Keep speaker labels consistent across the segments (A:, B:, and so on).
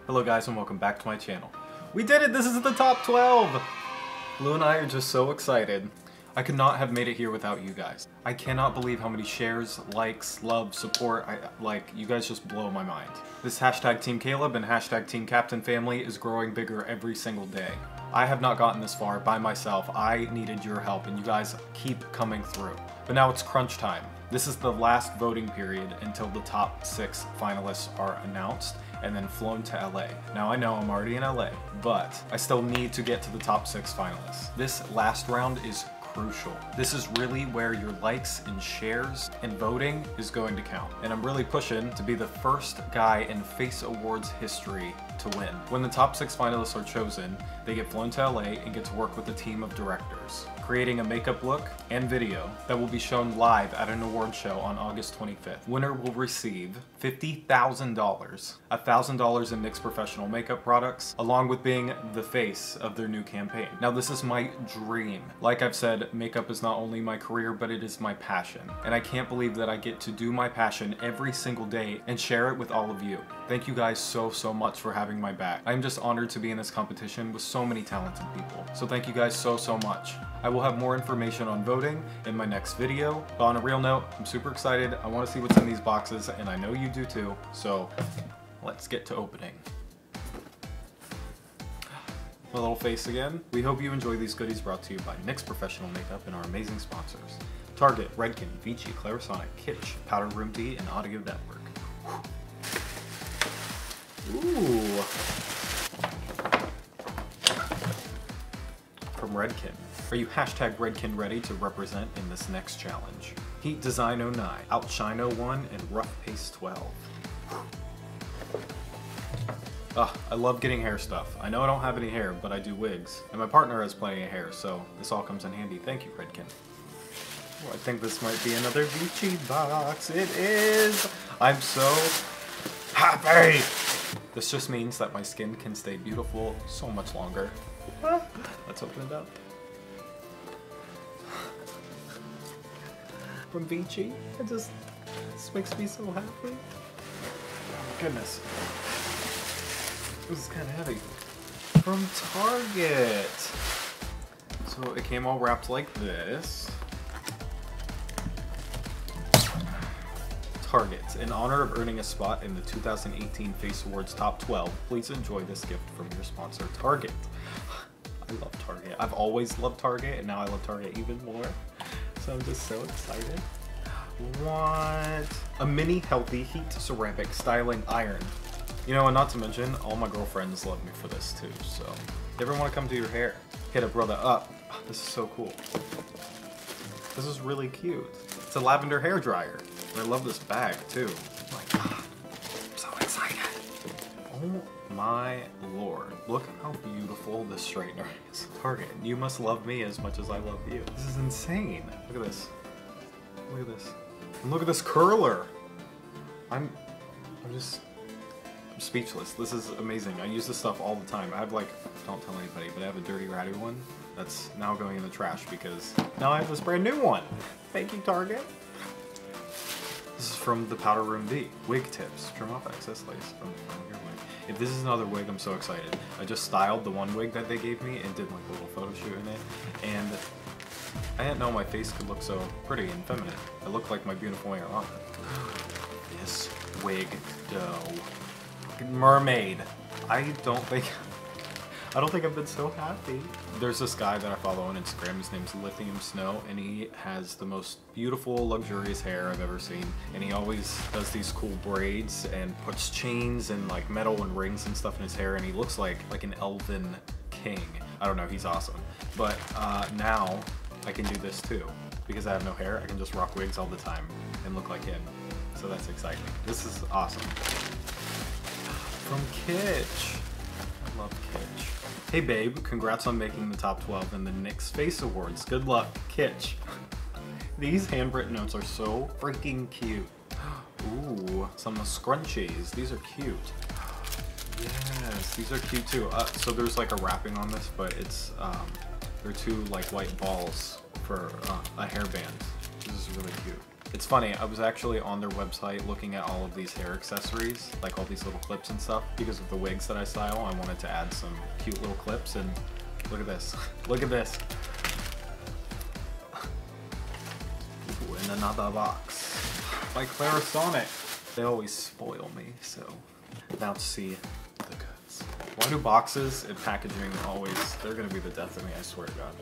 A: Hello guys and welcome back to my channel. We did it! This is the top 12! Lou and I are just so excited. I could not have made it here without you guys. I cannot believe how many shares, likes, love, support, you guys just blow my mind. This hashtag Team Caleb and hashtag Team Captain family is growing bigger every single day. I have not gotten this far by myself. I needed your help and you guys keep coming through. But now it's crunch time. This is the last voting period until the top 6 finalists are announced and then flown to LA. Now I know I'm already in LA, but I still need to get to the top 6 finalists. This last round is crucial. This is really where your likes and shares and voting is going to count. And I'm really pushing to be the first guy in Face Awards history to win. When the top 6 finalists are chosen, they get flown to LA and get to work with a team of directors, creating a makeup look and video that will be shown live at an award show on August 25th. Winner will receive $50,000, $1,000 in NYX professional makeup products, along with being the face of their new campaign. Now this is my dream. Like I've said, makeup is not only my career, but it is my passion. And I can't believe that I get to do my passion every single day and share it with all of you. Thank you guys so much for having my back. I'm just honored to be in this competition with so many talented people. So thank you guys so much. I will have more information on voting in my next video, but on a real note, I'm super excited. I want to see what's in these boxes, and I know you do too, so let's get to opening. My little face again. We hope you enjoy these goodies brought to you by NYX Professional Makeup and our amazing sponsors: Target, Redken, Vici, Clarisonic, Kitsch, Powder Room D, and Audio Network. Ooh. From Redken. Are you hashtag Redken ready to represent in this next challenge? Heat Design 09, Outshine 01, and Rough Pace 12. I love getting hair stuff. I know I don't have any hair, but I do wigs. And my partner has plenty of hair, so this all comes in handy. Thank you, Redken. Oh, I think this might be another Vici box. It is! I'm so happy! This just means that my skin can stay beautiful so much longer. Let's open it up. From Vici, this makes me so happy. Oh my goodness. This is kind of heavy. From Target. So it came all wrapped like this. Target. In honor of earning a spot in the 2018 Face Awards Top 12, please enjoy this gift from your sponsor, Target. I love Target. I've always loved Target, and now I love Target even more. So I'm just so excited. What? A mini healthy heat ceramic styling iron. You know, and not to mention, all my girlfriends love me for this too, so if you ever want to come do your hair, hit a brother up. Oh, this is so cool. This is really cute. It's a lavender hair dryer. And I love this bag too. Oh my god. I'm so excited. Oh my lord. Look how beautiful this straightener is. Target, you must love me as much as I love you. This is insane. Look at this. Look at this. And look at this curler. I'm speechless. This is amazing. I use this stuff all the time. I have don't tell anybody, but I have a dirty ratty one that's now going in the trash because now I have this brand new one. Thank you, Target. This is from the Powder Room D. Wig tips. Trim off excess lace from your wig. If this is another wig, I'm so excited. I just styled the one wig that they gave me and did a little photo shoot in it. And I didn't know my face could look so pretty and feminine. I look like my beautiful hair on it. This wig dough. Mermaid. I don't think I've been so happy. There's this guy that I follow on Instagram. His name's Lithium Snow, and he has the most beautiful, luxurious hair I've ever seen. And he always does these cool braids and puts chains and metal and rings and stuff in his hair, and he looks like an elven king. I don't know, he's awesome. But now I can do this too. Because I have no hair, I can just rock wigs all the time and look like him. So that's exciting. This is awesome. From Kitsch. I love Kitsch. Hey babe, congrats on making the top 12 in the NYX Face Awards. Good luck, Kitsch. These handwritten notes are so freaking cute. Ooh, some scrunchies. These are cute. Yes, these are cute too. So there's a wrapping on this, but it's they're two white balls for a hairband. This is really cute. It's funny, I was actually on their website looking at all of these hair accessories, like all these little clips and stuff. Because of the wigs that I style, I wanted to add some cute little clips, and look at this. Look at this. Ooh, in another box. By Clarisonic. They always spoil me, so now to see the goods. Why do boxes and packaging always, they're gonna be the death of me, I swear to God.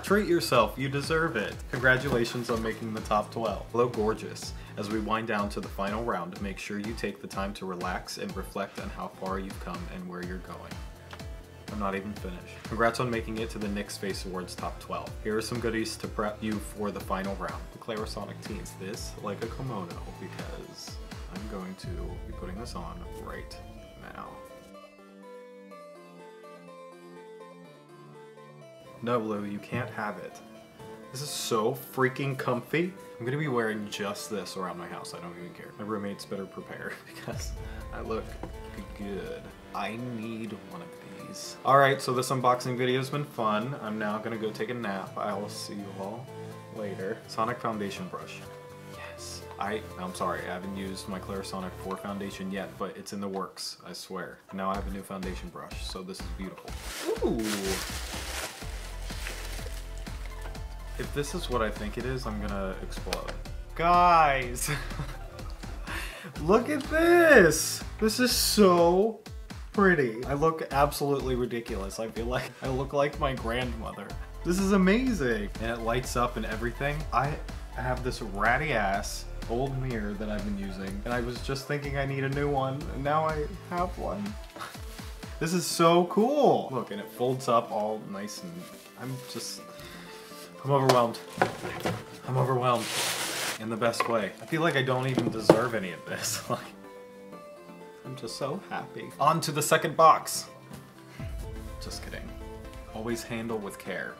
A: Treat yourself, you deserve it. Congratulations on making the top 12. Hello, gorgeous. As we wind down to the final round, make sure you take the time to relax and reflect on how far you've come and where you're going. I'm not even finished. Congrats on making it to the NYX Face Awards top 12. Here are some goodies to prep you for the final round. The Clarisonic team. This like a kimono because I'm going to be putting this on right now. No, Lou, you can't have it. This is so freaking comfy. I'm gonna be wearing just this around my house. I don't even care. My roommates better prepare because I look good. I need one of these. All right, so this unboxing video has been fun. I'm now gonna go take a nap. I will see you all later. Sonic foundation brush. Yes. I'm sorry, I haven't used my Clarisonic 4 foundation yet, but it's in the works, I swear. Now I have a new foundation brush, so this is beautiful. Ooh. If this is what I think it is, I'm gonna explode. Guys! Look at this! This is so pretty. I look absolutely ridiculous. I feel like I look like my grandmother. This is amazing! And it lights up and everything. I have this ratty ass old mirror that I've been using, and I was just thinking I need a new one, and now I have one. This is so cool! Look, and it folds up all nice, and I'm overwhelmed. I'm overwhelmed in the best way. I feel like I don't even deserve any of this. Like, I'm just so happy. On to the second box. Just kidding. Always handle with care.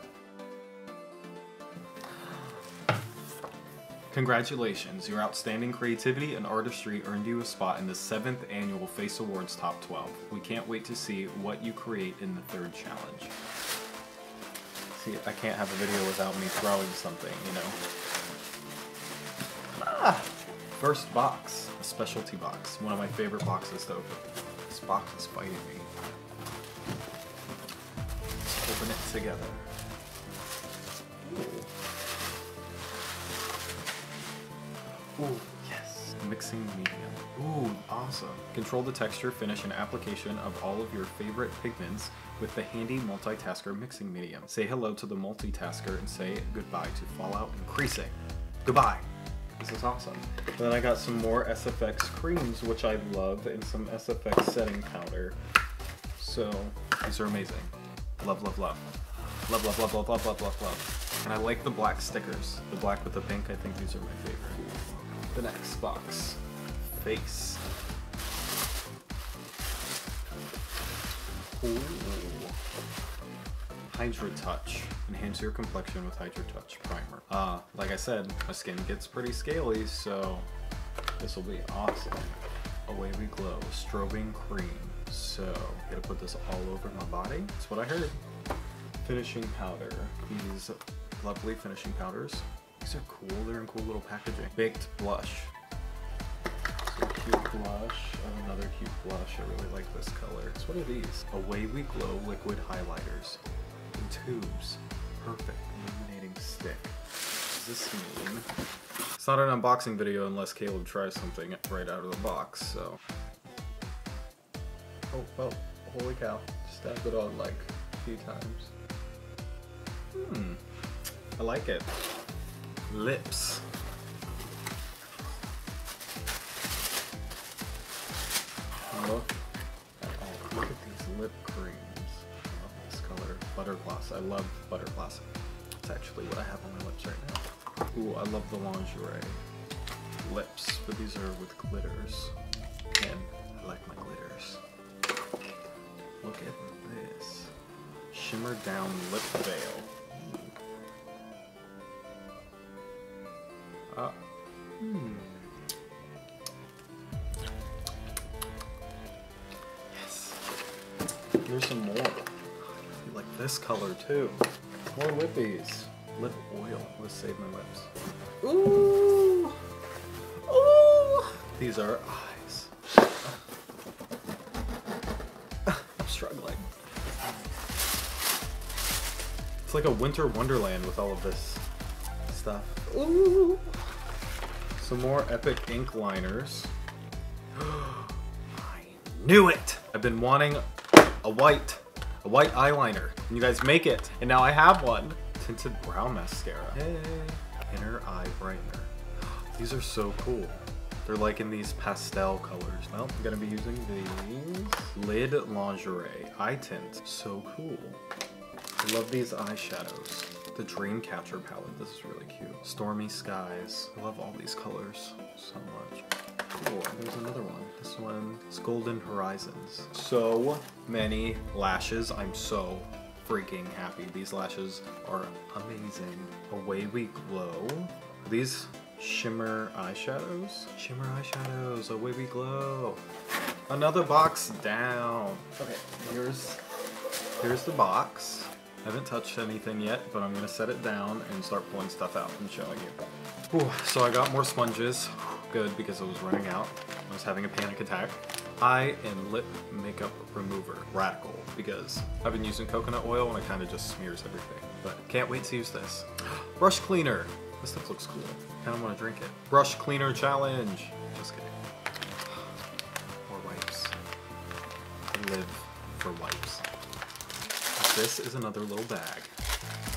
A: Congratulations, your outstanding creativity and artistry earned you a spot in the 7th annual Face Awards Top 12. We can't wait to see what you create in the 3rd challenge. See, I can't have a video without me throwing something, you know? Ah! First box, a specialty box. One of my favorite boxes to open. This box is fighting me. Let's open it together. Ooh. Ooh, yes. Mixing medium. Ooh, awesome. Control the texture, finish, and application of all of your favorite pigments with the handy multitasker mixing medium. Say hello to the multitasker and say goodbye to fallout and creasing. Goodbye. This is awesome. And then I got some more SFX creams, which I love, and some SFX setting powder. So these are amazing. Love, love, love. Love, love, love, love, love, love, love, love. And I like the black stickers. The black with the pink, I think these are my favorite. The next box. Face. Ooh. Hydra Touch. Enhance your complexion with Hydra Touch primer. Like I said, my skin gets pretty scaly, so this will be awesome. Away we glow. Strobing cream. So, gotta put this all over my body. That's what I heard. Finishing powder. These lovely finishing powders. These are cool. They're in cool little packaging. Baked blush. So cute blush. I have another cute blush. I really like this color. So what are these? Away we glow liquid highlighters. In tubes. Perfect illuminating stick. What does this mean? It's not an unboxing video unless Caleb tries something right out of the box, so. Oh, well, holy cow. Just tapped it on like a few times. I like it. Lips. Look at these lip creams. I love this color. Butterglass. I love Butterglass. It's actually what I have on my lips right now. Ooh, I love the lingerie. Lips, but these are with glitters. And I like my glitters. Look at this. Shimmer Down Lip Veil. Yes. Here's some more. I like this color too. More lippies. Lip oil. Let's save my lips. Ooh! Ooh! These are eyes. I'm struggling. It's like a winter wonderland with all of this stuff. Ooh! Some more epic ink liners. I knew it! I've been wanting a white eyeliner. And you guys make it. And now I have one. Tinted brow mascara. Yay. Inner eye brightener. These are so cool. They're like in these pastel colors. Well, I'm gonna be using these. Lid Lingerie Eye Tint. So cool. I love these eyeshadows. The Dreamcatcher palette. This is really cute. Stormy Skies. I love all these colors so much. Cool. There's another one. This one is Golden Horizons. So many lashes. I'm so freaking happy. These lashes are amazing. Away We Glow. These shimmer eyeshadows. Shimmer eyeshadows. Away We Glow. Another box down. Okay, here's the box. I haven't touched anything yet, but I'm gonna set it down and start pulling stuff out and showing you. Whew, so I got more sponges. Good, because it was running out. I was having a panic attack. Eye and lip makeup remover, Radical, because I've been using coconut oil and it kind of just smears everything. But can't wait to use this. Brush cleaner. This stuff looks cool. Kind of want to drink it. Brush cleaner challenge. Just kidding. More wipes. I live for wipes. This is another little bag.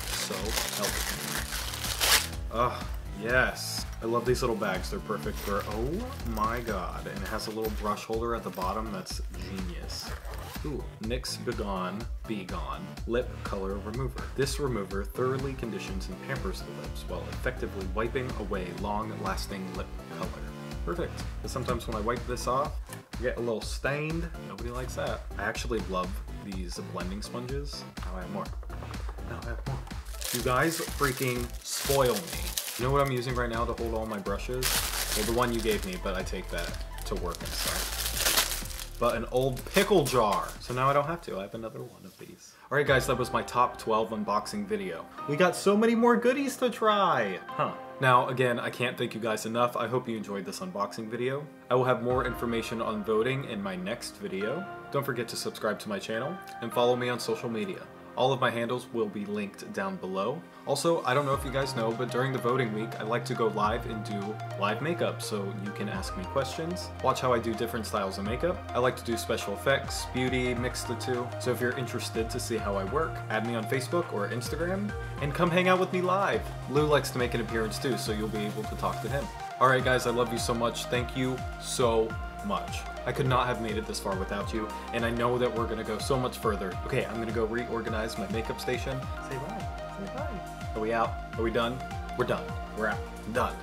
A: So healthy. Ah, yes. I love these little bags. They're perfect for, oh my god. And it has a little brush holder at the bottom. That's genius. Ooh, NYX Be Gone Lip Color Remover. This remover thoroughly conditions and pampers the lips while effectively wiping away long-lasting lip color. Perfect. Because sometimes when I wipe this off, I get a little stained. Nobody likes that. I actually love these blending sponges. Now I have more. Now I have more. You guys freaking spoil me. You know what I'm using right now to hold all my brushes? Well, the one you gave me, but I take that to work and stuff. But an old pickle jar. So now I don't have to. I have another one of these. Alright guys, that was my top 12 unboxing video. We got so many more goodies to try. Huh. Now, again, I can't thank you guys enough. I hope you enjoyed this unboxing video. I will have more information on voting in my next video. Don't forget to subscribe to my channel and follow me on social media. All of my handles will be linked down below. Also, I don't know if you guys know, but during the voting week, I like to go live and do live makeup, so you can ask me questions, watch how I do different styles of makeup. I like to do special effects, beauty, mix the two. So if you're interested to see how I work, add me on Facebook or Instagram, and come hang out with me live. Lou likes to make an appearance too, so you'll be able to talk to him. Alright guys, I love you so much. Thank you so much. I could not have made it this far without you, and I know that we're gonna go so much further. Okay, I'm gonna go reorganize my makeup station. Say bye. Say bye. Are we out? Are we done? We're done. We're out. Done.